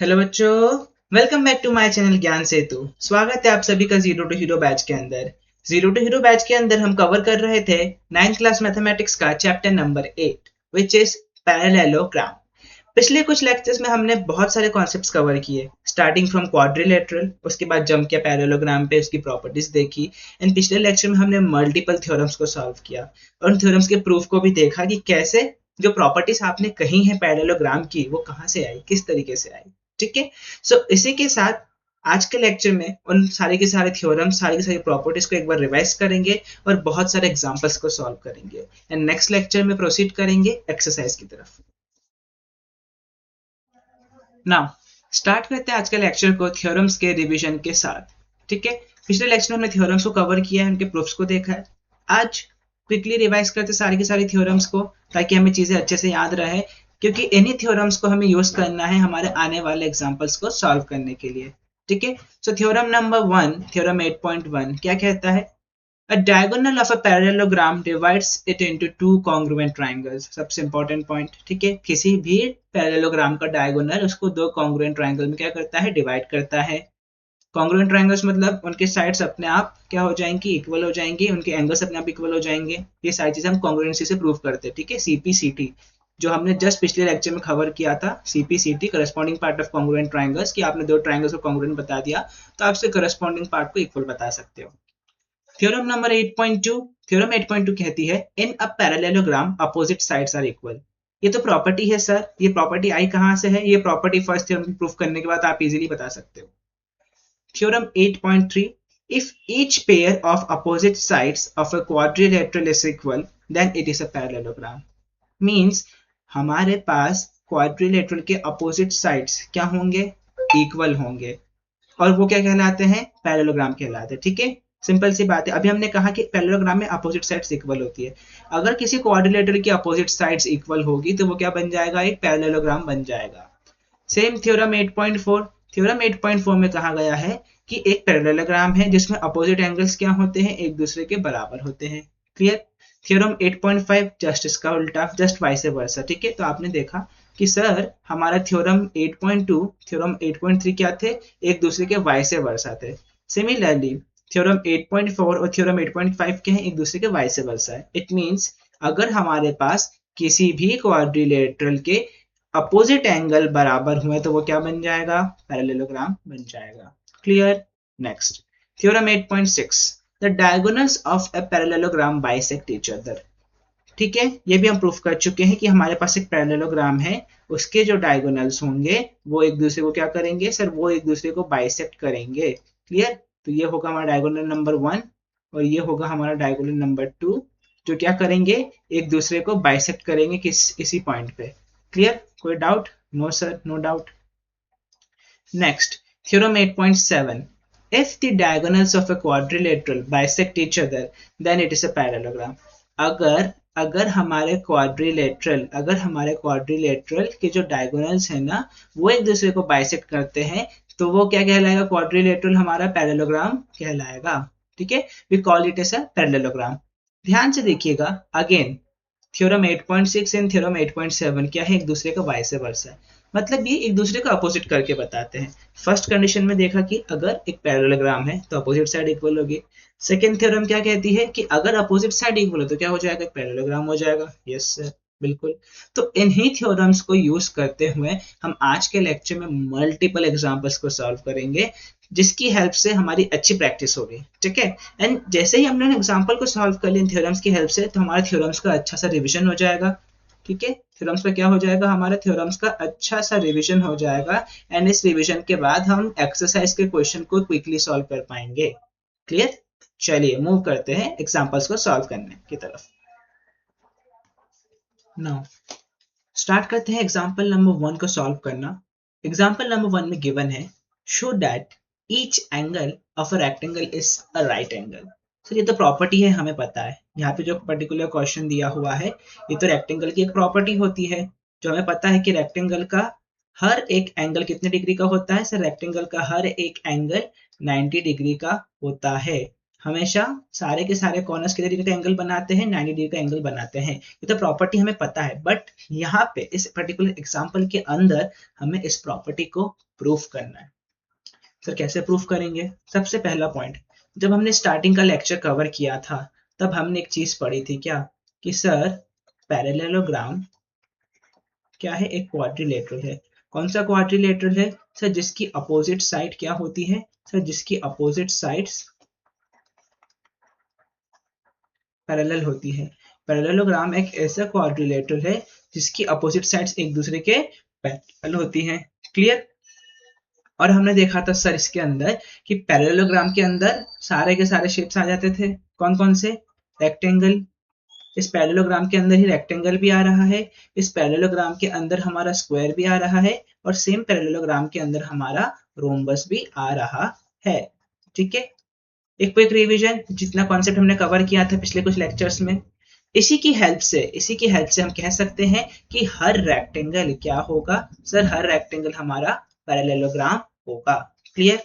Hello बच्चों, welcome back to my channel Gyan Setu. स्वागत है आप सभी का जीरो टू हीरो बैच के अंदर। जीरो टू हीरो बैच के अंदर हम कवर कर रहे थे 9th क्लास मैथमेटिक्स का chapter number 8 which is parallelogram. पिछले कुछ लेक्चर्स में हमने बहुत सारे कॉन्सेप्ट्स कवर किए, स्टार्टिंग फ्रॉम क्वाड्रिलेटरल, उसके बाद जंप किया पैरेललोग्राम पे, उसकी प्रॉपर्टीज देखी। एंड पिछले लेक्चर में हमने मल्टीपल थ्योरम्स को सॉल्व किया और उन थ्योरम्स के प्रूफ को भी देखा कि कैसे जो प्रॉपर्टीज आपने कही है पैरेललोग्राम की वो कहाँ से आई, किस तरीके से आई। ठीक है, सो इसी के साथ आज के लेक्चर में उन सारे के सारे थ्योरम, सारी की सारी प्रॉपर्टीज को एक बार रिवाइज करेंगे और बहुत सारे एग्जांपल्स को सॉल्व करेंगे एंड नेक्स्ट लेक्चर में प्रोसीड करेंगे एक्सरसाइज की तरफ। नाउ स्टार्ट करते हैं आज के लेक्चर को थ्योरम्स के रिवीजन के साथ। ठीक है, पिछले लेक्चर में हमने थ्योरम्स को कवर किया है, उनके प्रूफ्स को देखा है। आज क्विकली रिवाइज करते सारी की सारी थ्योरम्स को ताकि हमें चीजें अच्छे से याद रहे, क्योंकि इन्हीं थ्योरम्स को हमें यूज करना है हमारे आने वाले एग्जांपल्स को सॉल्व करने के लिए। ठीक है, सो थ्योरम नंबर 1, थ्योरम 8.1 क्या कहता है? A diagonal of a parallelogram divides it into two congruent triangles। सबसे इंपॉर्टेंट पॉइंट। ठीक है, किसी भी पैरेललोग्राम का डायगोनल उसको दो कॉन्ग्रुएंट ट्रायंगल में क्या करता है? डिवाइड करता है। कॉन्ग्रुएंट ट्रायंगल्स मतलब उनके साइड्स अपने आप क्या हो जाएंगी? इक्वल हो जाएंगी, उनके एंगल्स अपने आप इक्वल हो जाएंगे। ये सारी चीजें हम कॉन्ग्रुएंसी से प्रूव करते हैं। ठीक है, सीपीसीटी जो हमने जस्ट पिछले लेक्चर में कवर किया था, CPCT corresponding part of congruent triangles, कि आपने दो ट्रायंगल्स को कॉन्ग्रुएंट बता दिया तो आप उसके करस्पॉन्डिंग पार्ट को इक्वल बता सकते हो। थ्योरम नंबर 8.2, थ्योरम 8.2 कहती है in a parallelogram opposite sides are equal. ये तो प्रॉपर्टी है सर, ये प्रॉपर्टी आई कहां से है? ये प्रॉपर्टी फर्स्ट थ्योरम प्रूफ करने के बाद आप इजीली बता सकते हो। Theorem 8.3, if each pair of opposite sides of a quadrilateral is equal then it is a parallelogram। Means हमारे पास क्वाड्रिलेटरल के अपोजिट साइड्स क्या होंगे? इक्वल होंगे, और वो क्या कहलाते हैं? पैरेललोग्राम कहलाते हैं। ठीक है, सिंपल सी बात है। अभी हमने कहा कि पैरेललोग्राम में अपोजिट साइड्स इक्वल होती है। अगर किसी क्वाड्रिलेटरल की अपोजिट साइड्स इक्वल होगी तो वो क्या बन जाएगा? एक पैरेललोग्राम बन जाएगा। सेम थ्योरम 8.4, थ्योरम 8.4 में कहा गया है कि एक पैरेललोग्राम है जिसमें अपोजिट एंगल्स क्या होते हैं? एक दूसरे के बराबर होते हैं। क्लियर? थ्योरम 8.5 जस्ट इसका उल्टा, जस्ट वाइस वर्सा। ठीक है, तो आपने देखा कि सर हमारा थ्योरम 8.2, थ्योरम 8.3 क्या थे? एक दूसरे के वाइस वर्सा थे। सिमिलरली थ्योरम 8.4 और थ्योरम 8.5 के हैं? एक दूसरे के वाइस वर्सा है। इट मींस अगर हमारे पास किसी भी क्वाड्रिलेटरल के अपोजिट एंगल बराबर हुए तो वो क्या बन जाएगा? पैरेललोग्राम बन जाएगा। Clear? Next theorem 8.6, the diagonals of a parallelogram bisect each other. ठीक है, ये भी हम प्रूफ कर चुके हैं कि हमारे पास एक पैरेललोग्राम है, उसके जो डायगोनल्स होंगे वो एक दूसरे को क्या करेंगे? सर वो एक दूसरे को बाइसेक्ट करेंगे। क्लियर? तो ये होगा हमारा डायगोनल नंबर 1 और ये होगा हमारा डायगोनल नंबर 2, जो क्या करेंगे? एक दूसरे को बाइसेक्ट करेंगे इसी पॉइंट पे। क्लियर? कोई doubt? No sir, no doubt. Next theorem 8.7, if the diagonals of a quadrilateral bisect each other then it is a parallelogram। अगर हमारे क्वाड्रिलेटरल के जो डायगोनल्स है ना वो एक दूसरे को बाइसेक्ट करते हैं तो वो क्या कहलाएगा? क्वाड्रिलेटरल हमारा पैरेललोग्राम कहलाएगा। ठीक है, we call it as a parallelogram. ध्यान से देखिएगा अगेन, थ्योरम 8.6 एंड थ्योरम 8.7 क्या है? एक दूसरे का वाइस वर्सा है, मतलब ये एक दूसरे को अपोजिट करके बताते हैं। फर्स्ट कंडीशन में देखा कि अगर एक पैरेललोग्राम है तो अपोजिट साइड इक्वल होगी। सेकंड थ्योरम क्या कहती है कि अगर अपोजिट साइड इक्वल हो तो क्या हो जाएगा? एक पैरेललोग्राम हो जाएगा। यस सर, बिल्कुल। तो इन्हीं थ्योरम्स को यूज करते हुए हम आज के लेक्चर में मल्टीपल एग्जांपल्स को सॉल्व करेंगे, जिसकी हेल्प से हमारी अच्छी प्रैक्टिस होगी। ठीक है, एंड जैसे ही हमने एग्जांपल को सॉल्व कर लिया थ्योरम्स की हेल्प से तो हमारा थ्योरम्स का अच्छा सा रिवीजन हो जाएगा। ठीक है, थ्योरम्स का क्या हो जाएगा? हमारे थ्योरम्स का अच्छा सा रिवीजन हो जाएगा एंड इस रिवीजन के बाद हम एक्सरसाइज के क्वेश्चन को क्विकली सॉल्व कर पाएंगे। क्लियर? चलिए मूव करते हैं एग्जांपल्स को सॉल्व करने की तरफ। नाउ स्टार्ट करते हैं एग्जांपल नंबर 1 को सॉल्व करना। एग्जांपल नंबर 1 में गिवन है show that each angle of a rectangle is a right angle. Sir ये तो प्रॉपर्टी है, हमें पता है। यहाँ पे जो पर्टिकुलर क्वेश्चन दिया हुआ है ये तो रेक्टेंगल की एक प्रॉपर्टी होती है, जो हमें पता है कि रेक्टेंगल का हर एक एंगल कितने डिग्री का होता है? सर रेक्टेंगल का हर एक एंगल 90 डिग्री का होता है। हमेशा सारे के सारे कॉर्नर्स कितने डिग्री का एंगल बनाते हैं, 90 डिग्री का एंगल बनाते हैं। ये तो प्रॉपर्टी हमें पता है, बट यहाँ पे इस पर्टिकुलर एग्जांपल के अंदर हमें इस प्रॉपर्टी को प्रूफ करना है। सर कैसे प्रूफ करेंगे? सबसे पहला पॉइंट, जब हमने स्टार्टिंग का लेक्चर कवर किया था तब हमने एक चीज पढ़ी थी क्या, कि सर पैरेललोग्राम क्या है, एक क्वाड्रिलेटरल है। कौन सा क्वाड्रिलेटरल है? सर जिसकी अपोजिट साइड क्या होती है? सर जिसकी अपोजिट साइड्स पैरेलल होती है। पैरेललोग्राम एक ऐसा क्वाड्रिलेटरल है जिसकी अपोजिट साइड्स एक दूसरे के पैरेलल होती हैं। क्लियर? और हमने देखा था सर इसके अंदर कि पैरेललोग्राम के अंदर सारे के सारे शेप्स आ जाते थे। कौन कौन से? रेक्टेंगल। इस पैरेललोग्राम के अंदर ही रेक्टेंगल भी आ रहा है, इस पैरेललोग्राम के अंदर हमारा स्क्वायर भी आ रहा है, और सेम पैरेललोग्राम के अंदर हमारा रोम्बस भी आ रहा है। ठीक है, एक क्विक रिवीजन, जितना कॉन्सेप्ट हमने कवर किया था पिछले कुछ लेक्चर्स में, इसी की हेल्प से हम कह सकते हैं कि हर रेक्टेंगल क्या होगा? सर हर रेक्टेंगल हमारा पैरेललोग्राम होगा। क्लियर?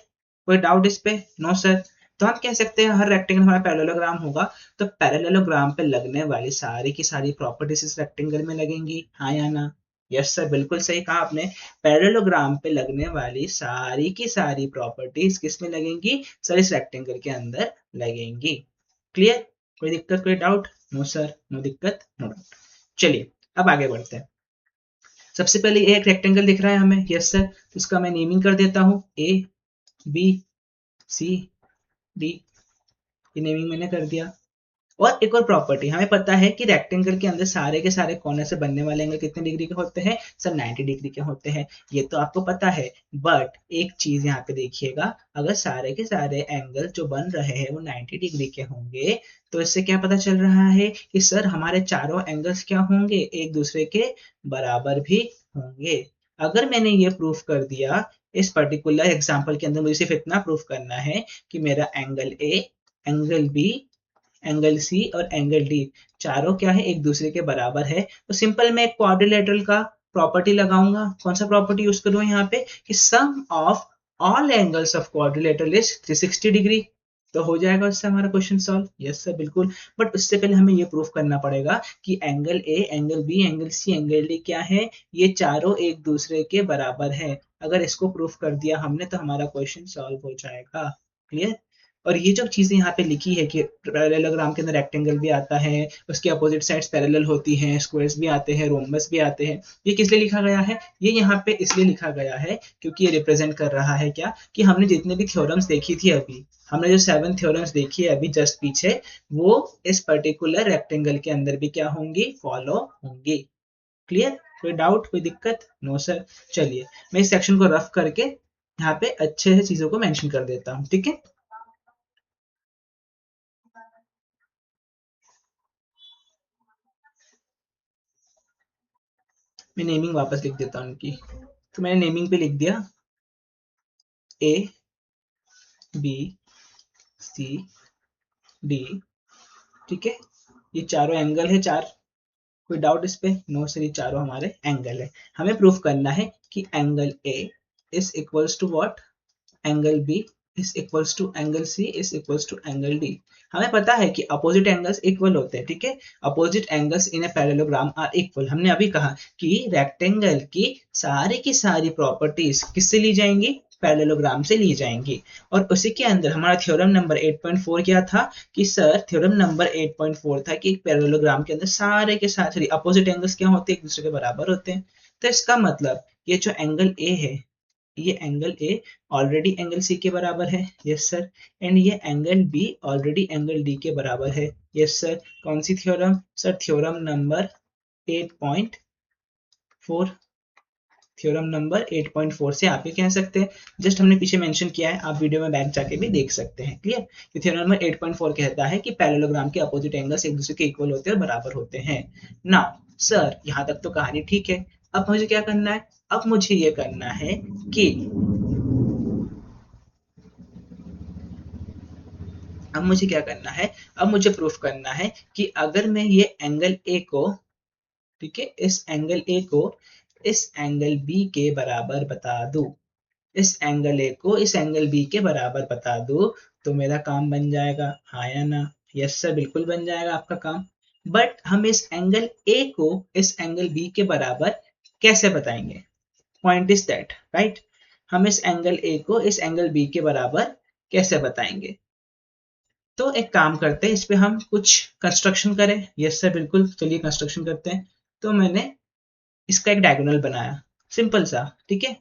कोई डाउट इस पे? No sir. तो हम कह सकते हैं हर रेक्टेंगल हमारा पैरेललोग्राम होगा, तो पैरेललोग्राम पे लगने वाली सारी की सारी प्रॉपर्टीज इस रेक्टेंगल में लगेंगी, हाँ या ना? यस सर, बिल्कुल सही कहा आपने। पैरेललोग्राम पे लगने वाली सारी की सारी प्रॉपर्टीज किस में लगेंगी? सर इस रेक्टेंगल के अंदर लगेंगी। क्लियर? कोई दिक्कत, कोई डाउट? नो सर, नो दिक्कत, नो डाउट। चलिए अब आगे बढ़ते हैं। सबसे पहले एक रेक्टेंगल दिख रहा है हमें, यस सर, तो इसका मैं नेमिंग कर देता हूं, ए बी सी डी, ये नेमिंग मैंने कर दिया। और एक और प्रॉपर्टी, हमें पता है कि रेक्टेंगल के अंदर सारे के सारे कॉर्नर से बनने वाले एंगल कितने डिग्री के होते हैं? सर 90 डिग्री के होते हैं, ये तो आपको पता है। बट एक चीज यहाँ पे देखिएगा, अगर सारे के सारे एंगल जो बन रहे हैं वो 90 डिग्री के होंगे, तो इससे क्या पता चल रहा है कि सर हमारे चारों एंगल्स क्या होंगे? एक दूसरे के बराबर भी होंगे। अगर मैंने ये प्रूफ कर दिया, इस पर्टिकुलर एग्जाम्पल के अंदर मुझे सिर्फ इतना प्रूफ करना है कि मेरा angle A, angle B, angle C और एंगल डी चारों क्या है? एक दूसरे के बराबर है। तो सिंपल मैं एक क्वाड्रिलेटरल का प्रॉपर्टी लगाऊंगा। कौन सा प्रॉपर्टी यूज करूं यहाँ पे? कि sum of all angles of quadrilateral is 360 degree. तो हो जाएगा उससे हमारा क्वेश्चन सॉल्व। यस सर, बिल्कुल। बट उससे पहले हमें ये प्रूफ करना पड़ेगा कि angle A, angle B, angle C, angle D क्या है? ये चारों एक दूसरे के बराबर है। अगर इसको प्रूफ कर दिया हमने तो हमारा क्वेश्चन सॉल्व हो जाएगा। क्लियर? और ये जो चीजें यहाँ पे लिखी है कि पैरेललोग्राम के अंदर रेक्टेंगल भी आता है, उसके अपोजिट साइड्स पैरेलल होती हैं, स्क्वायर्स भी आते हैं, रोम्बस भी आते हैं, ये किस लिए लिखा गया है? ये यहाँ पे इसलिए लिखा गया है क्योंकि ये रिप्रेजेंट कर रहा है क्या, कि हमने जितने भी थ्योरम्स देखी थी अभी, हमने जो 7 थ्योरम्स देखी है अभी जस्ट पीछे, वो इस पर्टिकुलर रेक्टेंगल के अंदर भी क्या होंगी? फॉलो होंगी। क्लियर? कोई डाउट, कोई दिक्कत? No sir. चलिए मैं इस सेक्शन को रफ करके यहाँ पे अच्छे से चीजों को मेंशन कर देता हूँ, ठीक है? मैं नेमिंग वापस लिख देता हूँ उनकी। तो मैंने नेमिंग पे लिख दिया ए बी सी डी। ठीक है, ये चारों एंगल है चार। कोई डाउट इस पे? नो सर, ये चारों हमारे एंगल है। हमें प्रूफ करना है कि angle A is equals to what? Angle B is equals to angle C is equals to angle D. हमें पता है कि अपोजिट एंगल्स इक्वल होते हैं, ठीक है? Opposite angles in a parallelogram are equal. हमने अभी कहा कि रेक्टेंगल की सारी प्रॉपर्टीज किससे ली जाएंगी? पैरेललोग्राम से ली जाएंगी। और उसी के अंदर हमारा थ्योरम नंबर 8.4 क्या था? कि सर थ्योरम नंबर 8.4 था कि एक पैरेललोग्राम के अंदर सारे के सारे अपोजिट एंगल्स क्या होते हैं? एक दूसरे के बराबर होते हैं। तो इसका मतलब ये जो एंगल ए है, ये angle A already angle C के बराबर है, यस सर। एंड ये angle B already angle D के बराबर है, यस सर। कौन सी थ्योरम? Sir theorem number 8.4। Theorem number 8.4 से आप ये कह सकते हैं, जस्ट हमने पीछे मेंशन किया है, आप वीडियो में बैक जाके भी देख सकते हैं। क्लियर? ये थ्योरम नंबर 8.4 कहता है कि पैरेललोग्राम के अपोजिट एंगल्स एक दूसरे के इक्वल होते हैं और बराबर होते हैं। नाउ सर यहाँ तक तो कहानी ठीक है। अब मुझे क्या करना है? अब मुझे ये करना है कि अब मुझे क्या करना है? अब मुझे प्रूफ करना है कि अगर मैं ये एंगल ए को, ठीक है, इस एंगल ए को इस एंगल बी के बराबर बता दूं, इस एंगल ए को इस एंगल बी के बराबर बता दूं, तो मेरा काम बन जाएगा, हाँ या ना? यस सर, बिल्कुल बन जाएगा आपका काम। बट हम इस एंगल ए को इस एंगल बी के बराबर कैसे बताएंगे? Point is that, right? हम इस एंगल ए को इस एंगल बी के बराबर कैसे बताएंगे? तो एक काम करते हैं, इस पे हम कुछ कंस्ट्रक्शन करें। यस सर, बिल्कुल, चलिए कंस्ट्रक्शन करते हैं। तो मैंने इसका एक डायगोनल बनाया, सिंपल सा, ठीक है।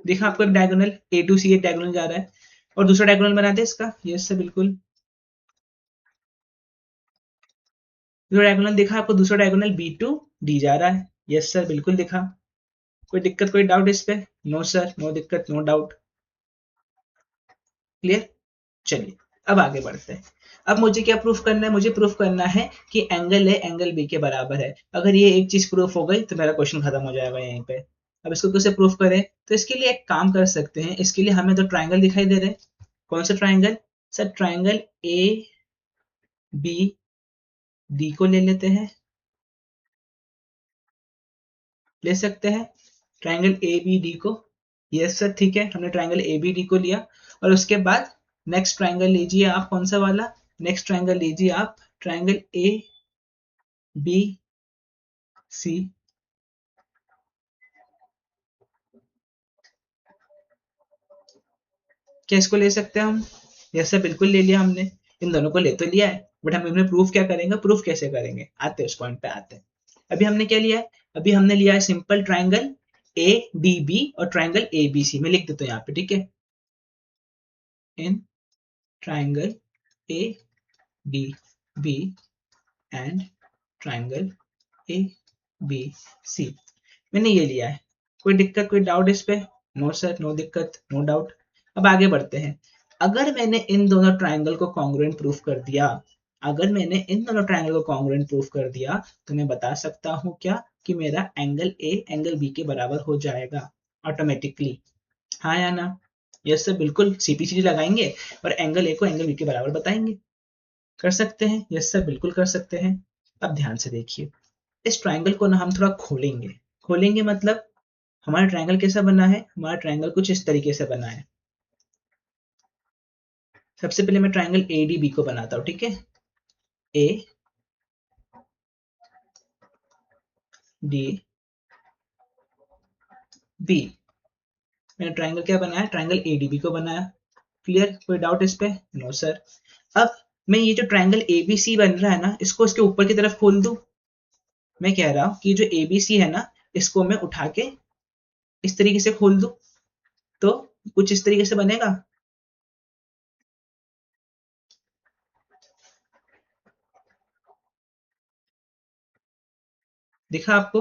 देखा आपको एक डायगोनल ए टू सी एक डायगोनल जा रहा है, और दूसरा डायगोनल बनाते हैं इसका। यस सर, बिल्कुल। दूसरा डायगोनल देखा आपको, दूसरा डायगोनल बी टू डी जा रहा है। यस सर, बिल्कुल दिखा। कोई दिक्कत, कोई डाउट इस पे? नो सर, नो दिक्कत, नो डाउट। क्लियर? चलिए अब आगे बढ़ते हैं। अब मुझे क्या प्रूफ करना है? मुझे प्रूफ करना है कि एंगल ए एंगल बी के बराबर है। अगर ये एक चीज प्रूफ हो गई तो मेरा क्वेश्चन खत्म हो जाएगा यहीं पे। अब इसको कैसे प्रूफ करें? तो इसके लिए एक काम कर सकते हैं। इसके लिए हमें तो ट्राइंगल दिखाई दे रहे हैं। कौन सा triangle? Sir triangle A B D को ले लेते हैं। ले सकते हैं ट्राइंगल ए बी डी को। यस सर, ठीक है, हमने ट्राइंगल ए बी डी को लिया। और उसके बाद नेक्स्ट ट्राइंगल लीजिए आप। कौन सा वाला? नेक्स्ट ट्राइंगल लीजिए आप, ट्राइंगल ए बी सी। क्या इसको ले सकते हैं हम? यस सर, बिल्कुल ले लिया हमने। इन दोनों को ले तो लिया है, बट हम इन्हें प्रूफ क्या करेंगे? प्रूफ कैसे करेंगे? आते हैं उस पॉइंट पे आते हैं। अभी हमने क्या लिया है? अभी हमने लिया है simple triangle A D B और ट्राइंगल ए बी सी। मैं लिख देता हूँ यहाँ पे, ठीक है। In triangle A D B and triangle A B C, मैंने ये लिया है। कोई दिक्कत, कोई डाउट इस पे? नो सर, नो दिक्कत, नो डाउट। अब आगे बढ़ते हैं। अगर मैंने इन दोनों ट्राइंगल को कॉन्ग्रुएंट प्रूफ कर दिया, अगर मैंने इन दोनों ट्राइंगल को कॉन्ग्रुएंट प्रूफ कर दिया, तो मैं बता सकता हूँ क्या? कि मेरा एंगल ए एंगल बी के बराबर हो जाएगा ऑटोमेटिकली, हाँ या ना? यस सर, बिल्कुल, सीपीसीडी लगाएंगे और एंगल ए को एंगल बी के बराबर बताएंगे। कर सकते हैं? यस सर, बिल्कुल कर सकते हैं। अब ध्यान से देखिए, इस ट्राइंगल को ना हम थोड़ा खोलेंगे। खोलेंगे मतलब हमारा ट्राइंगल कैसा बना है? हमारा ट्राइंगल कुछ इस तरीके से बना है। सबसे पहले मैं ट्राइंगल ए डी बी को बनाता हूँ, ठीक है। ए डी बी, मैंने ट्राइंगल क्या बनाया? ट्राइंगल ए डी बी को बनाया। क्लियर? कोई डाउट इस पे? No sir. अब मैं ये जो ट्राइंगल ए बी सी बन रहा है ना, इसको इसके ऊपर की तरफ खोल दूं। मैं कह रहा हूँ कि जो ए बी सी है ना, इसको मैं उठा के इस तरीके से खोल दूं, तो कुछ इस तरीके से बनेगा। दिखा आपको?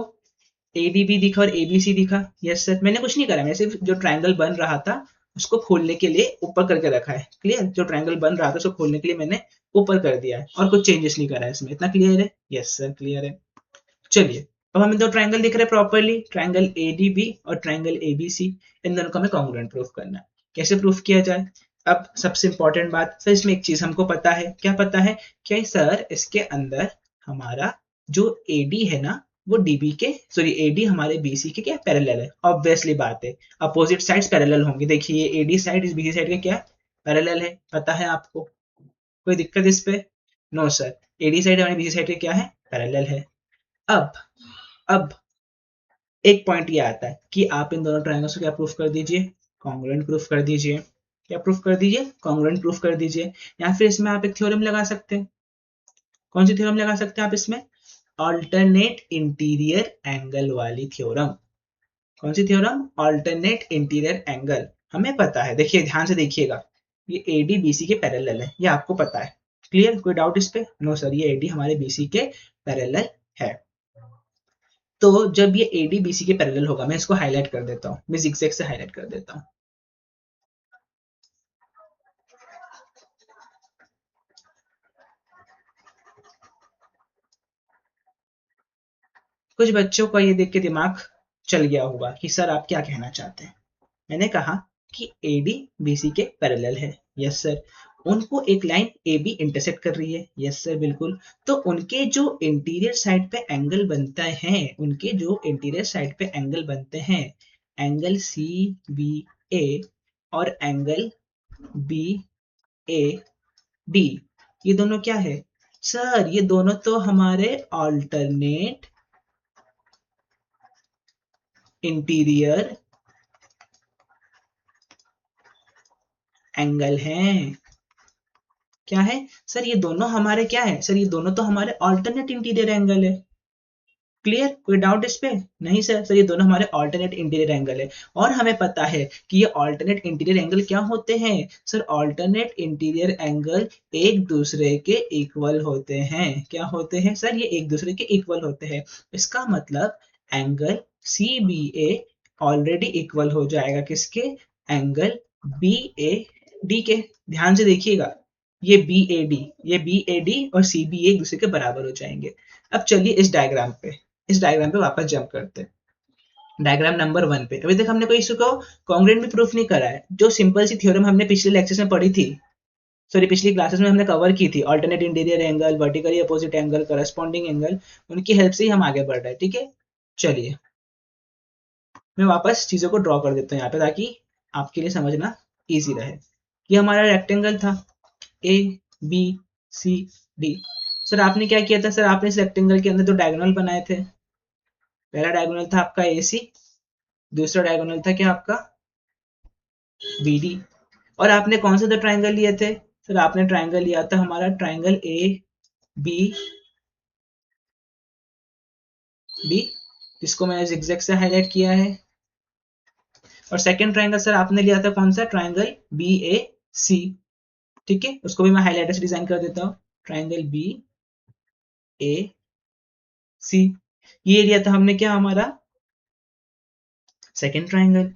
ए डी बी दिखा और ए बी सी दिखा। यस सर, मैंने कुछ नहीं करा, मैं सिर्फ जो ट्रायंगल बन रहा था उसको खोलने के लिए ऊपर करके रखा है। क्लियर? जो ट्रायंगल बन रहा था उसको खोलने के लिए मैंने ऊपर कर दिया है और कुछ चेंजेस नहीं करा है इसमें। इतना क्लियर है? यस सर, क्लियर है। चलिए, अब हमें दो ट्रायंगल दिख रहे हैं properly, triangle A D B और ट्रायंगल ए बी सी। इन दोनों को हमें कॉन्ग्रुएंट प्रूफ करना है। कैसे प्रूफ किया जाए? अब सबसे इंपॉर्टेंट बात सर, इसमें एक चीज हमको पता है। क्या पता है? क्या सर, इसके अंदर हमारा जो एडी है ना, वो डीबी के, सॉरी एडी हमारे बीसी के क्या पैरेलल है। ऑब्वियसली बात है, अपोजिट साइड्स पैरेलल होंगी। देखिए ये एडी साइड इस बीसी साइड के क्या पैरेलल है, पता है आपको? कोई दिक्कत इस पे? नो सर, एडी साइड हमारी बीसी साइड के क्या है? पैरेलल है। अब अब एक पॉइंट ये आता है कि आप इन दोनों ट्रायंगल्स को क्या प्रूफ कर दीजिए? कॉन्ग्रुएंट प्रूफ कर दीजिए। क्या प्रूफ कर दीजिए? कॉन्ग्रुएंट प्रूफ कर दीजिए। या फिर इसमें आप एक थ्योरम लगा सकते हैं। कौन सी थ्योरम लगा सकते हैं आप इसमें? अल्टरनेट इंटीरियर एंगल वाली थ्योरम। कौन सी थ्योरम? Alternate interior angle. हमें पता है, देखिए ध्यान से देखिएगा, ये एडी बीसी के पैरेलल है, ये आपको पता है। क्लियर? कोई डाउट इस पे? नो सर, ये एडी हमारे बीसी के पैरेलल है। तो जब ये एडी बीसी के पैरेलल होगा, मैं इसको हाईलाइट कर देता हूँ, मैं जिगजैग से हाईलाइट कर देता हूँ। कुछ बच्चों का ये देख के दिमाग चल गया होगा कि सर आप क्या कहना चाहते हैं। मैंने कहा कि एडी बीसी के पैरेलल है। Yes sir. उनको एक लाइन ए बी इंटरसेक्ट कर रही है। यस सर, बिल्कुल। तो उनके जो इंटीरियर साइड पे एंगल बनता है, उनके जो इंटीरियर साइड पे एंगल बनते हैं, एंगल सी बी ए और एंगल बी ए डी, ये दोनों क्या है सर? ये दोनों तो हमारे ऑल्टरनेट इंटीरियर एंगल हैं। क्या है सर? ये दोनों हमारे क्या है सर? ये दोनों तो हमारे ऑल्टरनेट इंटीरियर एंगल है। क्लियर? कोई डाउट इस पे? नहीं सर ये दोनों हमारे ऑल्टरनेट इंटीरियर एंगल है। और हमें पता है कि ये ऑल्टरनेट इंटीरियर एंगल क्या होते हैं सर? ऑल्टरनेट इंटीरियर एंगल एक दूसरे के इक्वल होते हैं। क्या होते हैं सर? ये एक दूसरे के इक्वल होते हैं। इसका मतलब एंगल सी बी ए ऑलरेडी इक्वल हो जाएगा किसके? एंगल बी ए डी के। ध्यान से देखिएगा, ये बी ए डी और सी बी ए एक दूसरे के बराबर हो जाएंगे। अब चलिए इस डायग्राम पे वापस जंप करते हैं। डायग्राम नंबर 1 पे अभी तक हमने कोई इशू को कॉन्ग्रुएंट भी प्रूफ नहीं करा है। जो सिंपल सी थ्योरम हमने पिछले लेक्चर्स में पढ़ी थी, सॉरी पिछली क्लासेस में हमने कवर की थी, alternate interior angle, vertically opposite angle, corresponding angle, उनकी हेल्प से ही हम आगे बढ़ रहे हैं। ठीक है, चलिए मैं वापस चीजों को ड्रॉ कर देता हूँ यहाँ पे ताकि आपके लिए समझना ईजी रहे। ये हमारा रेक्टेंगल था A B C D. Sir आपने क्या किया था सर? आपने इस रेक्टेंगल के अंदर दो डायगोनल बनाए थे। पहला डायगोनल था आपका ए सी, दूसरा डायगोनल था क्या आपका बी डी। और आपने कौन से दो ट्राइंगल लिए थे सर? आपने ट्राइंगल लिया था हमारा ट्राइंगल ए बी डी, जिसको मैंने जिगजैग से हाईलाइट किया है। और सेकंड ट्राइंगल सर आपने लिया था कौन सा? ट्राइंगल बी ए सी। ठीक है, उसको भी मैं हाईलाइटर से डिजाइन कर देता हूँ, ट्राइंगल बी ए सी। ये लिया था हमने क्या? हमारा सेकंड ट्राइंगल।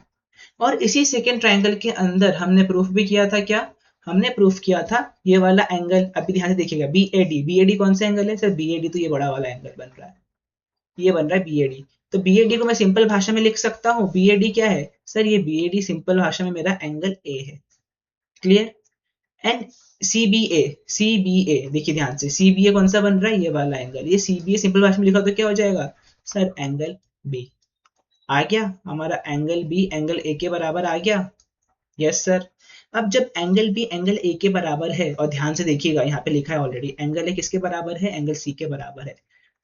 और इसी सेकंड ट्राइंगल के अंदर हमने प्रूफ भी किया था क्या? हमने प्रूफ किया था ये वाला एंगल। अभी ध्यान से देखिएगा, बी ए डी कौन सा एंगल है सर? बी ए डी तो ये बड़ा वाला एंगल बन रहा है, ये बन रहा है बी ए डी। तो बी ए डी को मैं सिंपल भाषा में लिख सकता हूँ। बी ए डी क्या है सर? ये बी ए डी सिंपल भाषा में मेरा एंगल ए है। क्लियर? एंड सी बी ए देखिए ध्यान से, सी बी ए कौन सा बन रहा है? ये वाला एंगल। ये सी बी ए सिंपल भाषा में लिखा तो क्या हो जाएगा सर? Angle B. आ गया हमारा एंगल बी एंगल ए के बराबर आ गया। Yes sir. अब जब एंगल बी एंगल ए के बराबर है, और ध्यान से देखिएगा यहाँ पे लिखा है ऑलरेडी, एंगल ए किसके बराबर है? एंगल सी के बराबर है।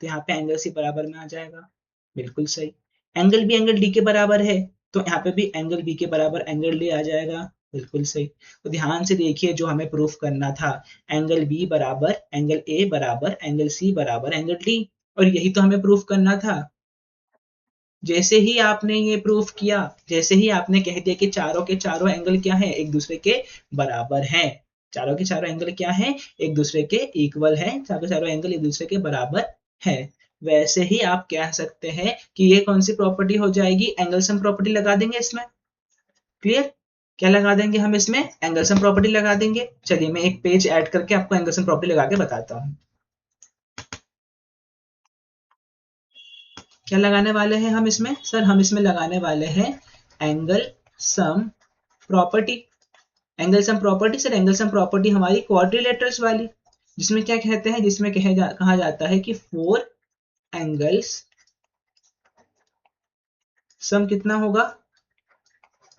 तो यहाँ पे एंगल सी बराबर में आ जाएगा, बिल्कुल सही। एंगल बी एंगल डी के बराबर है, तो यहाँ पे भी एंगल बी के बराबर एंगल डी आ जाएगा, बिल्कुल सही। तो ध्यान से देखिए जो हमें प्रूफ करना था, एंगल बी बराबर एंगल ए बराबर एंगल सी बराबर एंगल डी, और यही तो हमें प्रूफ करना था। जैसे ही आपने ये प्रूफ किया, जैसे ही आपने कह दिया कि चारों के चारों एंगल क्या है? एक दूसरे के बराबर हैं। चारों के चारों एंगल क्या है? एक दूसरे के इक्वल हैं। चारों के चारों एंगल एक दूसरे के बराबर है। वैसे ही आप कह सकते हैं कि ये कौन सी प्रॉपर्टी हो जाएगी? एंगल सम प्रॉपर्टी लगा देंगे इसमें। क्लियर? क्या लगा देंगे हम इसमें? एंगल सम प्रॉपर्टी लगा देंगे। चलिए मैं एक पेज ऐड करके आपको एंगल सम प्रॉपर्टी लगा के बताता हूँ। क्या लगाने वाले हैं हम इसमें सर? हम इसमें लगाने वाले हैं angle sum property. Angle sum property sir, angle sum property हमारी क्वाड्रिलेटरल्स वाली, जिसमें क्या कहते हैं, जिसमें कहा जाता है कि फोर एंगल्स सम कितना होगा?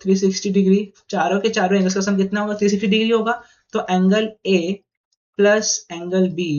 360 डिग्री। चारों के चारों एंगल्स का सम कितना होगा? 360 डिग्री होगा। तो angle A plus angle B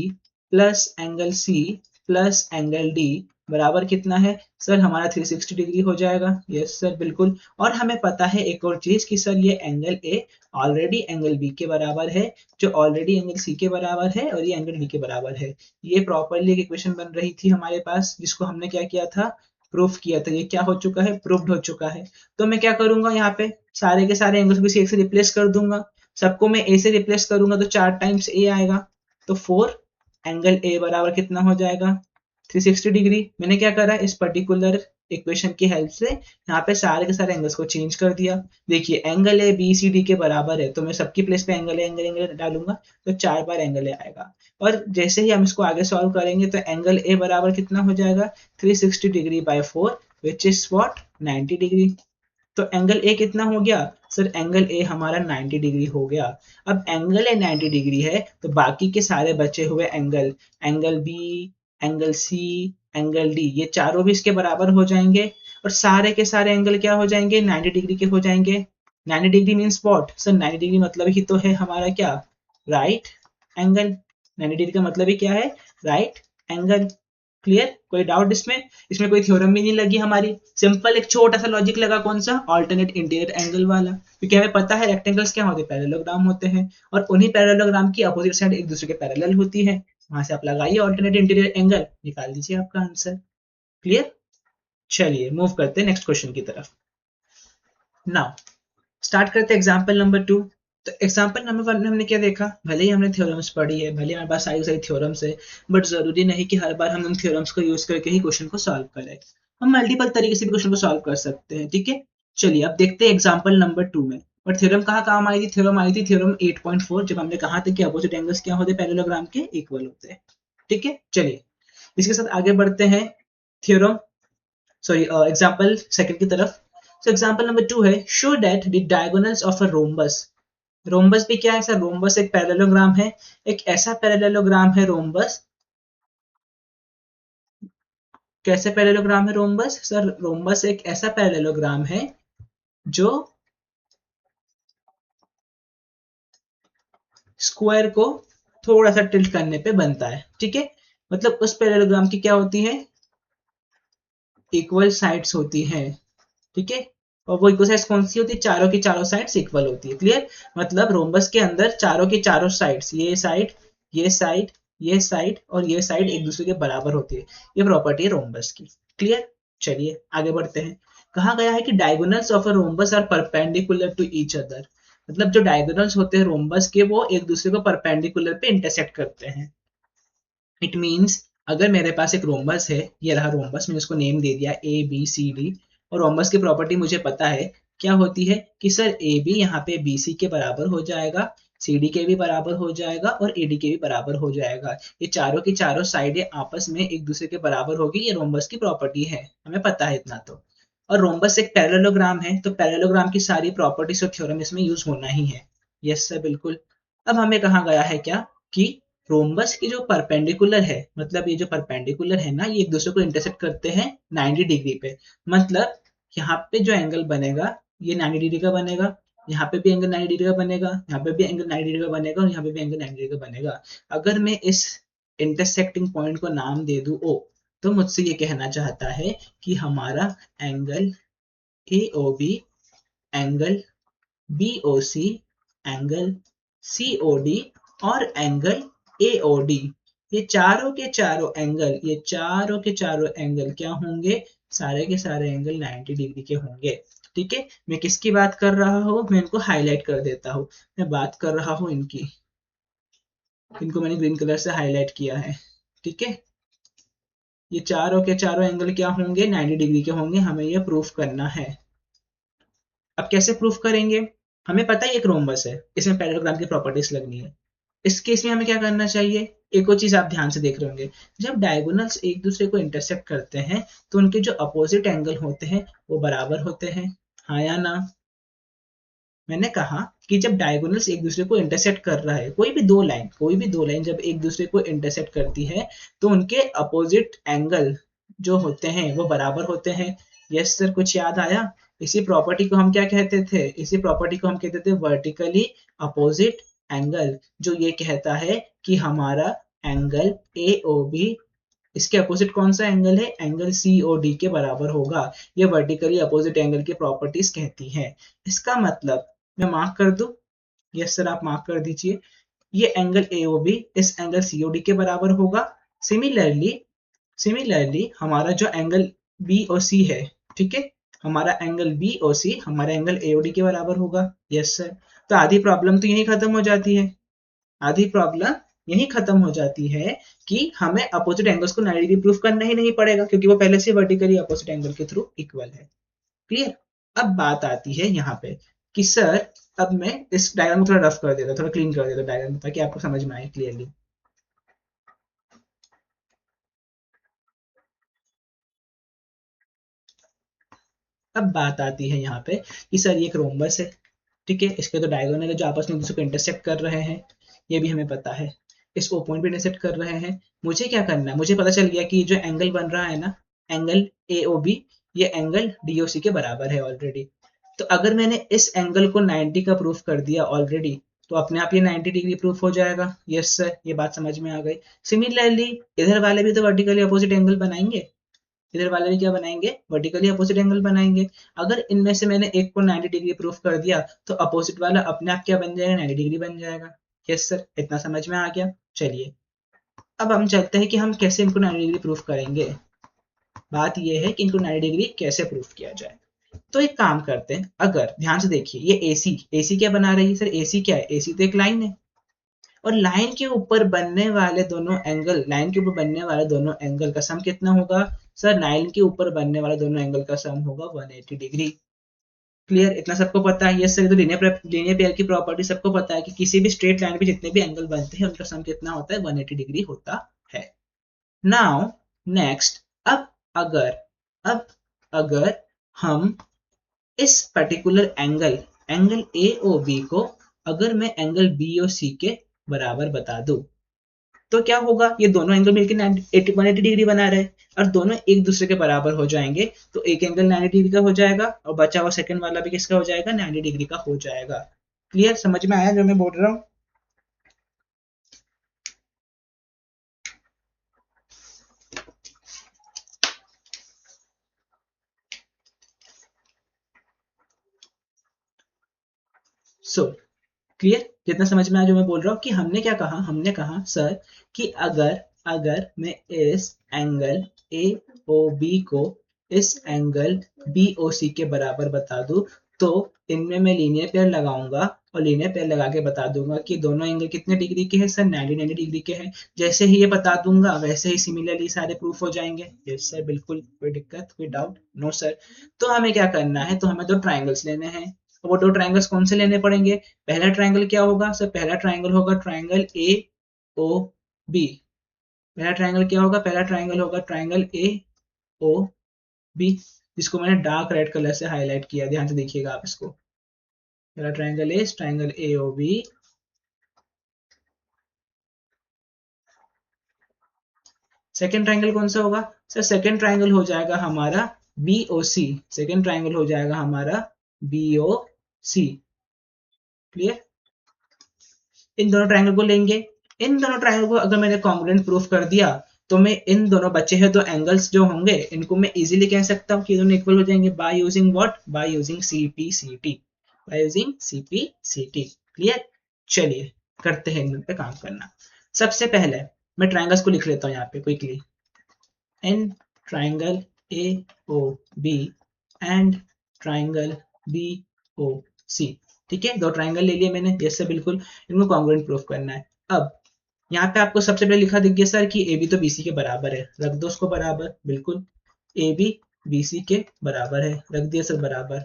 plus angle C plus angle D बराबर कितना है सर? हमारा 360 डिग्री हो जाएगा। यस सर, बिल्कुल। और हमें पता है एक और चीज कि सर ये angle A already angle B के बराबर है, जो ऑलरेडी एंगल सी के बराबर है, और ये एंगल डी के बराबर है। ये प्रॉपरली एक इक्वेशन बन रही थी हमारे पास, जिसको हमने क्या किया था? प्रूफ किया था। ये क्या हो चुका है? प्रूफ्ड हो चुका है। तो मैं क्या करूंगा यहाँ पे? सारे के सारे एंगल्स को किसी एक से रिप्लेस कर दूंगा। सबको मैं ए से रिप्लेस करूंगा तो 4 टाइम्स ए आएगा, तो 4 एंगल ए बराबर कितना हो जाएगा? 360 डिग्री। मैंने क्या करा? इस पर्टिकुलर इक्वेशन की हेल्प से यहाँ पे सारे के सारे एंगल्स को चेंज कर दिया। देखिए angle A B C D के बराबर है, तो मैं सबकी प्लेस पे एंगल एंगल डालूंगा, तो 4 बार एंगल ए आएगा। और जैसे ही हम इसको आगे सॉल्व करेंगे तो एंगल ए बराबर कितना हो जाएगा? 360 degree by 4 which is what? 90 degree. तो एंगल ए कितना हो गया सर? एंगल ए हमारा 90 डिग्री हो गया। अब एंगल ए 90 डिग्री है, तो बाकी के सारे बचे हुए angle, angle B, angle C, angle D, ये चारों भी इसके बराबर हो जाएंगे। और सारे के सारे एंगल क्या हो जाएंगे, 90 डिग्री के हो जाएंगे। 90 degree means what sir, 90 degree मतलब ही तो है हमारा क्या, राइट एंगल। 90 डिग्री का मतलब ही क्या है, राइट एंगल। क्लियर, कोई डाउट इसमें? इसमें कोई थ्योरम भी नहीं लगी हमारी, सिंपल एक छोटा सा लॉजिक लगा, कौन सा, ऑल्टरनेट इंटीरियर एंगल वाला, क्योंकि हमें पता है रेक्टेंगल्स क्या होते हैं, पैरेललोग्राम होते हैं, और उन्हीं पैरेललोग्राम की अपोजिट साइड एक दूसरे के पैरेलल होती है, वहां से आप लगाइए ऑल्टरनेट इंटीरियर एंगल, निकाल दीजिए आपका आंसर। क्लियर, चलिए मूव करते हैं नेक्स्ट क्वेश्चन की तरफ। नाउ स्टार्ट करते हैं एग्जांपल नंबर 2। तो एग्जांपल नंबर 1 में हमने क्या देखा, भले ही हमने थ्योरम्स पढ़ी है, भले हमारे पास सारी सारी थ्योरम्स है, बट जरूरी नहीं कि हर बार हम उन थ्योरम्स को यूज करके ही क्वेश्चन को सॉल्व करें, हम मल्टीपल तरीके से भी क्वेश्चन को सॉल्व कर सकते हैं। ठीक है, चलिए अब देखते हैं एग्जांपल नंबर 2 में। और थ्योरम कहाँ काम आई थी, थ्योरम आई थी थ्योरम 8.4, जब हमने कहा था कि अपोजिट एंगल्स क्या होते हैं, पैरेललोग्राम के इक्वल होते हैं। ठीक है, चलिए इसके साथ आगे बढ़ते हैं थ्योरम, सॉरी एग्जांपल सेकंड की तरफ। सो एग्जांपल नंबर 2 है, show that the diagonals of a rhombus. Rhombus भी क्या है सर, रोम्बस एक पैरेललोग्राम है, एक ऐसा पैरेललोग्राम है रोम्बस। कैसे पैरेललोग्राम है रोम्बस सर, रोम्बस एक ऐसा पैरेललोग्राम है जो स्क्वायर को थोड़ा सा टिल्ट करने पे बनता है। ठीक है, मतलब उस पैरेललोग्राम की क्या होती है, इक्वल साइड्स होती हैं। ठीक है, और वो इक्वल साइड्स कौन सी होती है, चारों की चारों साइड्स इक्वल होती है। क्लियर, मतलब रोम्बस के अंदर चारों की चारों साइड्स, ये साइड, ये साइड, ये साइड और ये साइड एक दूसरे के बराबर होती है, ये प्रॉपर्टी है रोम्बस की। क्लियर, चलिए आगे बढ़ते हैं। कहा गया है कि diagonals of a rhombus are perpendicular to each other, मतलब जो डायगोनल्स होते हैं रोम्बस के, वो एक दूसरे को परपेंडिकुलर पे इंटरसेक्ट करते हैं। इट मीन्स अगर मेरे पास एक रोम्बस है, ये रहा रोम्बस, मैंने उसको नेम दे दिया ए बी सी डी, और रोम्बस की प्रॉपर्टी मुझे पता है क्या होती है कि सर ए बी यहाँ पे बी सी के बराबर हो जाएगा, सी डी के भी बराबर हो जाएगा और ए डी के भी बराबर हो जाएगा, ये चारों की चारों साइडें आपस में एक दूसरे के बराबर होगी, ये रोम्बस की प्रॉपर्टी है, हमें पता है इतना तो। और रोम्बस एक पैरेललोग्राम है, तो पैरेललोग्राम की सारी प्रॉपर्टीज और थ्योरम इसमें यूज होना ही है। यस सर, बिल्कुल। अब हमें कहा गया है क्या कि रोम्बस की जो परपेंडिकुलर है, मतलब ये जो परपेंडिकुलर है ना, ये एक दूसरे को इंटरसेक्ट करते हैं 90 डिग्री पे, मतलब यहाँ पे जो एंगल बनेगा ये 90 डिग्री का बनेगा, यहाँ पे भी एंगल 90 डिग्री का बनेगा, यहाँ पे भी एंगल 90 डिग्री का बनेगा और यहाँ पे भी एंगल 90 डिग्री का बनेगा। अगर मैं इस इंटरसेक्टिंग पॉइंट को नाम दे दूं ओ, तो मुझसे ये कहना चाहता है कि हमारा angle A O B, angle B O C, angle C O D और एंगल AOD, ये चारों के चारों एंगल, ये चारों के चारों एंगल क्या होंगे, सारे के सारे एंगल 90 डिग्री के होंगे। ठीक है, मैं किसकी बात कर रहा हूँ, मैं इनको हाईलाइट कर देता हूँ, मैं बात कर रहा हूँ इनकी, इनको मैंने ग्रीन कलर से हाईलाइट किया है। ठीक है, ये चारों के चारों एंगल क्या होंगे, 90 डिग्री के होंगे, हमें ये प्रूफ करना है। अब कैसे प्रूफ करेंगे, हमें पता है एक रोम्बस है, इसमें पैरेललोग्राम की प्रॉपर्टीज लगनी है। इस केस में हमें क्या करना चाहिए, एक और चीज आप ध्यान से देख रहे होंगे, जब डायगोनल्स एक दूसरे को इंटरसेक्ट करते हैं तो उनके जो अपोजिट एंगल होते हैं वो बराबर होते हैं, हाँ या ना। मैंने कहा कि जब डायगोनल्स एक दूसरे को इंटरसेक्ट कर रहा है, कोई भी दो लाइन जब एक दूसरे को इंटरसेक्ट करती है तो उनके अपोजिट एंगल जो होते हैं वो बराबर होते हैं। यस सर, कुछ याद आया? इसी प्रॉपर्टी को हम क्या कहते थे, इसी प्रॉपर्टी को हम कहते थे वर्टिकली अपोजिट एंगल, जो ये कहता है कि हमारा एंगल ए ओ बी, इसके अपोजिट कौन सा एंगल है, एंगल सी ओ डी के बराबर होगा, ये वर्टिकली अपोजिट एंगल की प्रॉपर्टीज कहती है। इसका मतलब मैं मार्क कर दूं, यस सर आप मार्क कर दीजिए, ये एंगल AOB इस एंगल COD के बराबर होगा। सिमिलरली सिमिलरली हमारा जो एंगल BOC है, ठीक है, हमारा एंगल BOC हमारा एंगल AOD के बराबर होगा। यस सर, तो आधी प्रॉब्लम तो यही खत्म हो जाती है, आधी प्रॉब्लम यही खत्म हो जाती है कि हमें अपोजिट एंगल्स को 90 डिग्री प्रूफ करना ही नहीं पड़ेगा, क्योंकि वो पहले से वर्टिकली अपोजिट एंगल के थ्रू इक्वल है। क्लियर, अब बात आती है यहाँ पे कि सर, अब मैं इस डायग्राम को थोड़ा रफ कर देता हूँ, थोड़ा क्लीन कर देता हूँ डायग्राम, ताकि आपको समझ में आए क्लियरली। अब बात आती है यहाँ पे कि सर ये एक रोम्बस है, ठीक है, इसके तो डायगोनल है जो आपस में एक दूसरे को इंटरसेक्ट कर रहे हैं, ये भी हमें पता है, इस ओ पॉइंट पे इंटरसेक्ट कर रहे हैं। मुझे क्या करना है, मुझे पता चल गया कि जो एंगल बन रहा है ना, एंगल AOB, ये एंगल DOC के बराबर है ऑलरेडी। तो अगर मैंने इस एंगल को 90 का प्रूफ कर दिया ऑलरेडी, तो अपने आप ये 90 डिग्री प्रूफ हो जाएगा। यस सर, ये बात समझ में आ गई। सिमिलरली इधर वाले भी तो वर्टिकली अपोजिट एंगल बनाएंगे, इधर वाले भी क्या बनाएंगे, वर्टिकली अपोजिट एंगल बनाएंगे। अगर इनमें से मैंने एक को 90 डिग्री प्रूफ कर दिया तो अपोजिट वाला अपने आप क्या बन जाएगा, 90 डिग्री बन जाएगा। यस सर, इतना समझ में आ गया। चलिए अब हम चलते हैं कि हम कैसे इनको 90 डिग्री प्रूफ करेंगे। बात यह है कि इनको 90 डिग्री कैसे प्रूफ किया जाए। तो एक काम करते हैं, अगर ध्यान से देखिए ये AC क्या बना रही है सर, AC क्या है, AC तो एक लाइन है, और लाइन के ऊपर बनने वाले दोनों एंगल, लाइन के ऊपर बनने वाले दोनों एंगल का सम कितना होगा सर, लाइन के ऊपर बनने वाले दोनों एंगल का सम होगा 180 डिग्री। क्लियर, इतना सबको पता है। यस सर, तो लीनियर पेयर की प्रॉपर्टी सबको पता है कि किसी भी स्ट्रेट लाइन पे जितने भी एंगल बनते हैं उनका सम कितना होता है, 180 डिग्री होता है। नाउ नेक्स्ट, अगर अब अगर हम इस पर्टिकुलर एंगल एंगल AOB को अगर मैं एंगल BOC के बराबर बता दूं, तो क्या होगा, ये दोनों एंगल मिलकर 180 डिग्री बना रहे और दोनों एक दूसरे के बराबर हो जाएंगे, तो एक एंगल 90 डिग्री का हो जाएगा और बचा हुआ सेकंड वाला भी किसका हो जाएगा, 90 डिग्री का हो जाएगा। क्लियर, समझ में आया जो मैं बोल रहा हूँ। क्लियर, जितना समझ में आया जो मैं बोल रहा हूँ कि हमने क्या कहा, हमने कहा सर कि अगर अगर मैं इस एंगल AOB को इस एंगल BOC के बराबर बता दूं, तो इनमें मैं लीनियर पेयर लगाऊंगा और लीनियर पेयर लगा के बता दूंगा कि दोनों एंगल कितने डिग्री के हैं सर, 90 डिग्री के हैं। जैसे ही ये बता दूंगा वैसे ही सिमिलरली सारे प्रूफ हो जाएंगे। यस सर, बिल्कुल, कोई दिक्कत, कोई डाउट? No sir. तो हमें क्या करना है, तो हमें दो ट्राइंगल्स लेने हैं। वो दो ट्राइंगल्स कौन से लेने पड़ेंगे, पहला ट्राइंगल क्या होगा सर, पहला ट्राइंगल होगा ट्राइंगल AOB। पहला ट्राइंगल क्या होगा, पहला ट्राइंगल होगा ट्राइंगल AOB, जिसको मैंने डार्क रेड कलर से हाईलाइट किया, ध्यान से देखिएगा आप इसको। पहला triangle is triangle AOB। Second triangle कौन सा होगा सर, सेकेंड ट्राइंगल हो जाएगा हमारा BOC, सेकेंड ट्राइंगल हो जाएगा हमारा BOC। क्लियर, इन दोनों ट्राइंगल को लेंगे, इन दोनों ट्राइंगल को अगर मैंने कॉन्ग्रुएंट प्रूफ कर दिया, तो मैं इन दोनों बचे हुए दो एंगल्स जो होंगे इनको मैं इजीली कह सकता हूँ कि दोनों इक्वल हो जाएंगे by using what, by using CPCT, by using CPCT। Clear, चलिए करते हैं इन पे काम करना। सबसे पहले मैं ट्राइंगल्स को लिख लेता हूँ यहाँ पे quickly. In triangle AOB and triangle BOC। ठीक है, दो ट्राइंगल ले लिए मैंने, यस सर बिल्कुल, इनको कॉन्ग्रुएंट प्रूफ करना है। अब यहाँ पे आपको सबसे पहले लिखा दिख गया सर कि AB तो BC के बराबर है, रख दो उसको बराबर, बिल्कुल AB BC के बराबर है, रख दिया सर बराबर।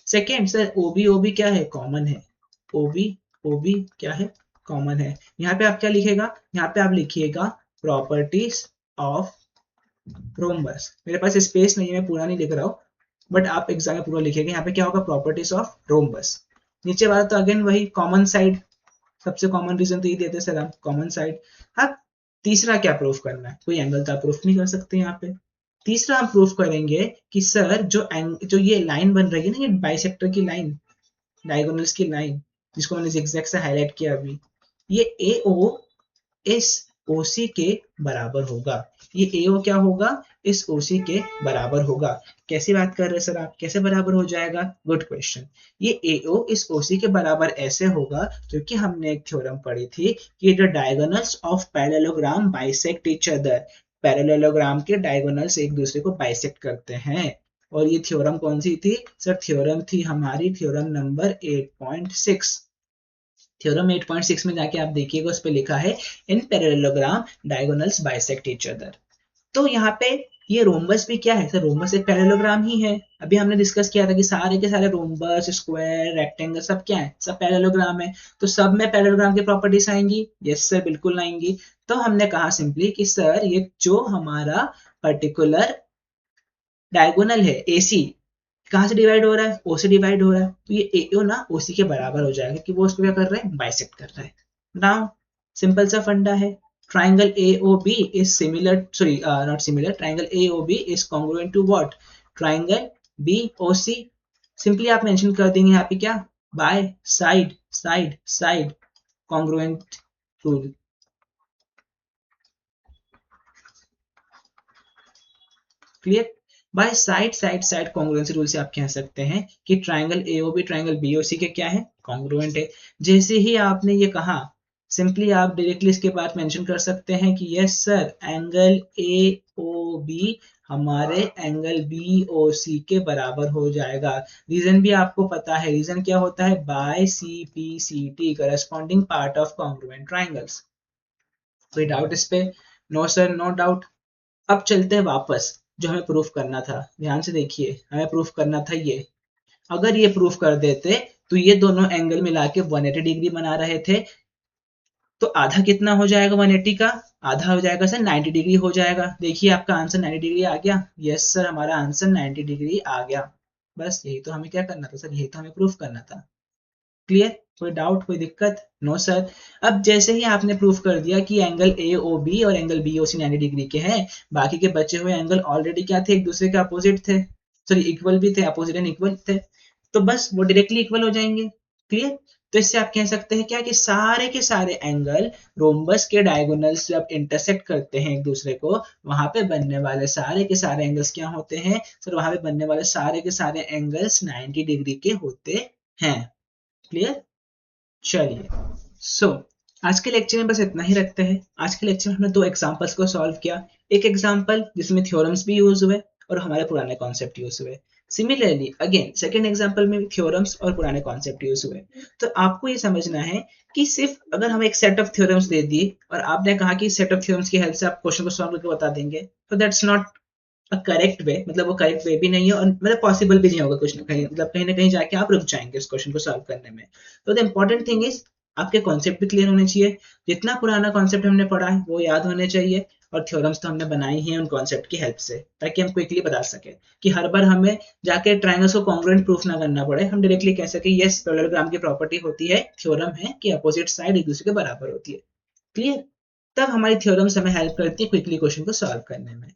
सेकेंड सर OB क्या है, कॉमन है, OB क्या है, कॉमन है। यहाँ पे आप क्या लिखेगा, यहाँ पे आप लिखिएगा प्रॉपर्टीज ऑफ रोम्बस। मेरे पास स्पेस नहीं है, मैं पूरा नहीं लिख रहा हूँ, बट आप एग्जाम में पूरा लिखेंगे। यहाँ पे क्या होगा, प्रॉपर्टीज ऑफ रोम्बस। नीचे वाला तो अगेन वही कॉमन साइड, सबसे कॉमन रीजन तो ये देते सर हम, कॉमन साइड। अब तीसरा क्या प्रूफ करना है, कोई एंगल तो आप प्रूफ नहीं कर सकते यहाँ पे। तीसरा हम प्रूफ करेंगे कि सर जो ये लाइन बन रही है ना, ये बाइसेक्टर की लाइन, डायगोनल्स की लाइन, जिसको मैंने जिगजैग से हाईलाइट किया अभी, ये AO इस OC के बराबर होगा। ये AO क्या होगा, इस OC के बराबर होगा। कैसी बात कर रहे हैं सर आप, कैसे बराबर हो जाएगा, गुड क्वेश्चन। ये AO इस OC के बराबर ऐसे होगा क्योंकि हमने एक थ्योरम पढ़ी थी कि the diagonals of parallelogram bisect each other, parallelogram के डायगोनल्स एक दूसरे को बाइसेक्ट करते हैं। और ये थ्योरम कौन सी थी सर, थ्योरम थी हमारी थ्योरम नंबर 8.6। थ्योरम 8.6 में जाके आप देखिएगा, उस पर लिखा है इन parallelogram diagonals bisect each other. तो यहाँ पे ये रोम्बस भी क्या है सर, रोम्बस एक पैरेललोग्राम ही है। अभी हमने डिस्कस किया था कि सारे के सारे रोम्बस, स्क्वायर, रेक्टेंगल सब क्या है, सब पैरेललोग्राम है। तो सब में पैरेललोग्राम की प्रॉपर्टीज आएंगी, यस सर बिल्कुल आएंगी। तो हमने कहा सिंपली कि सर ये जो हमारा पर्टिकुलर डायगोनल है AC, कहाँ से डिवाइड हो रहा है, O से डिवाइड हो रहा है, तो ये AO ना OC के बराबर हो जाएगा कि वो उसको क्या कर रहा है, बाइसेक्ट कर रहा है। नाउ सिंपल सा फंडा है, triangle AOB is similar, sorry not similar, triangle AOB is congruent to what, triangle BOC, simply आप मेंशन कर देंगे यहाँ पे क्या, by side side side congruent rule. Clear, by side side side congruency rule से आप कह सकते हैं कि ट्राइंगल AOB ट्राइंगल BOC के क्या है, कॉन्ग्रुएंट है। जैसे ही आपने ये कहा, सिंपली आप डायरेक्टली इसके बाद मेंशन कर सकते हैं कि यस सर, एंगल AOB हमारे एंगल BOC के बराबर हो जाएगा। रीजन भी आपको पता है, रीजन क्या होता है, by CPCT corresponding part of congruent triangles. कोई डाउट इस पे? No sir, no doubt. अब चलते हैं वापस, जो हमें प्रूफ करना था। ध्यान से देखिए, हमें प्रूफ करना था ये। अगर ये प्रूफ कर देते तो ये दोनों एंगल मिला के 180 डिग्री बना रहे थे, तो आधा कितना हो जाएगा 180 का, आधा हो जाएगा सर 90 डिग्री हो जाएगा। देखिए आपका आंसर 90 डिग्री आ गया। यस सर, हमारा आंसर 90 डिग्री आ गया। बस यही तो हमें क्या करना था सर, यही तो हमें प्रूफ करना था। क्लियर, कोई डाउट, कोई दिक्कत? No sir. अब जैसे ही आपने प्रूफ कर दिया कि एंगल AOB और एंगल BOC 90 डिग्री के हैं, बाकी के बचे हुए एंगल ऑलरेडी क्या थे, एक दूसरे के अपोजिट थे, सॉरी इक्वल भी थे, अपोजिट एंड इक्वल थे, तो बस वो डायरेक्टली इक्वल हो जाएंगे। क्लियर, तो इससे आप कह सकते हैं क्या, कि सारे के सारे एंगल रोम्बस के डायगोनल्स जब इंटरसेक्ट करते हैं एक दूसरे को, वहां पे बनने वाले सारे के सारे एंगल्स क्या होते हैं सर, वहां पे बनने वाले सारे के सारे एंगल्स 90 डिग्री के होते हैं। क्लियर, चलिए। आज के लेक्चर में बस इतना ही रखते हैं। आज के लेक्चर में हमने 2 एग्जांपल्स को सॉल्व किया। एक एग्जांपल जिसमें थ्योरम्स भी यूज हुए और हमारे पुराने कॉन्सेप्ट यूज हुए। सिमिलरली अगेन सेकेंड एग्जांपल में भी थ्योरम्स और पुराने कॉन्सेप्ट यूज हुए। तो आपको ये समझना है कि सिर्फ अगर हम एक सेट ऑफ थ्योरम्स दे दिए और आपने कहा कि सेट ऑफ थ्योरम्स की हेल्प से आप क्वेश्चन को सॉल्व करके बता देंगे, तो दैट्स नॉट करेक्ट वे, मतलब वो करेक्ट वे भी नहीं है और मतलब पॉसिबल भी नहीं होगा कुछ ना कहीं, मतलब कहीं ना कहीं जाके आप रुक जाएंगे इस क्वेश्चन को सॉल्व करने में। तो द इम्पोर्टेंट थिंग इज आपके कॉन्सेप्ट भी क्लियर होने चाहिए। जितना पुराना कॉन्सेप्ट हमने पढ़ा है वो याद होने चाहिए, और थ्योरम्स तो हमने बनाई ही हैं उन कॉन्सेप्ट की हेल्प से, ताकि हम क्विकली बता सके कि हर बार हमें जाके ट्रायंगल्स को कॉन्ग्रुएंट प्रूफ ना करना पड़े। हम डायरेक्टली कह सके यस, पैरेललोग्राम की प्रॉपर्टी होती है, थ्योरम है कि अपोजिट साइड एक दूसरे के बराबर होती है। क्लियर, तब हमारी थ्योरम्स हमें हेल्प करती है क्विकली क्वेश्चन को सॉल्व करने में।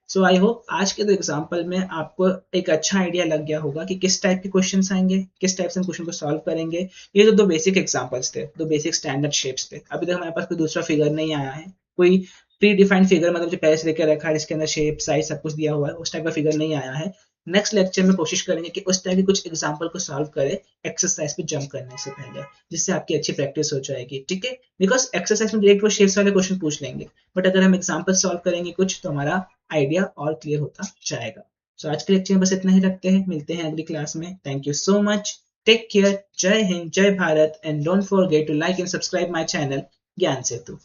सो आई होप आज के 2 एग्जाम्पल में आपको एक अच्छा आइडिया लग गया होगा कि किस टाइप के क्वेश्चंस आएंगे, किस टाइप से हम क्वेश्चन को सॉल्व करेंगे। ये तो 2 बेसिक एग्जाम्पल्स थे, 2 बेसिक स्टैंडर्ड शेप्स थे। अभी तक हमारे पास कोई दूसरा फिगर नहीं आया है, कोई प्री डिफाइंड फिगर, मतलब जो पहले से लेकर रखा है जिसके अंदर शेप साइज सब कुछ दिया हुआ है, उस टाइप का फिगर नहीं आया है। नेक्स्ट लेक्चर में कोशिश करेंगे कि उस टाइप के कुछ एग्जाम्पल को सॉल्व करें एक्सरसाइज पे जंप करने से पहले, जिससे आपकी अच्छी प्रैक्टिस हो जाएगी। ठीक है, बिकॉज एक्सरसाइज में डायरेक्ट वो शेप्स वाले क्वेश्चन पूछ लेंगे, बट अगर हम एग्जाम्पल सॉल्व करेंगे कुछ, तो हमारा आइडिया और क्लियर होता जाएगा। सो आज के लेक्चर में बस इतना ही रखते हैं, मिलते हैं अगली क्लास में। Thank you so much, take care, जय हिंद, जय Bharat, and don't forget to like and subscribe my channel Gyan Setu.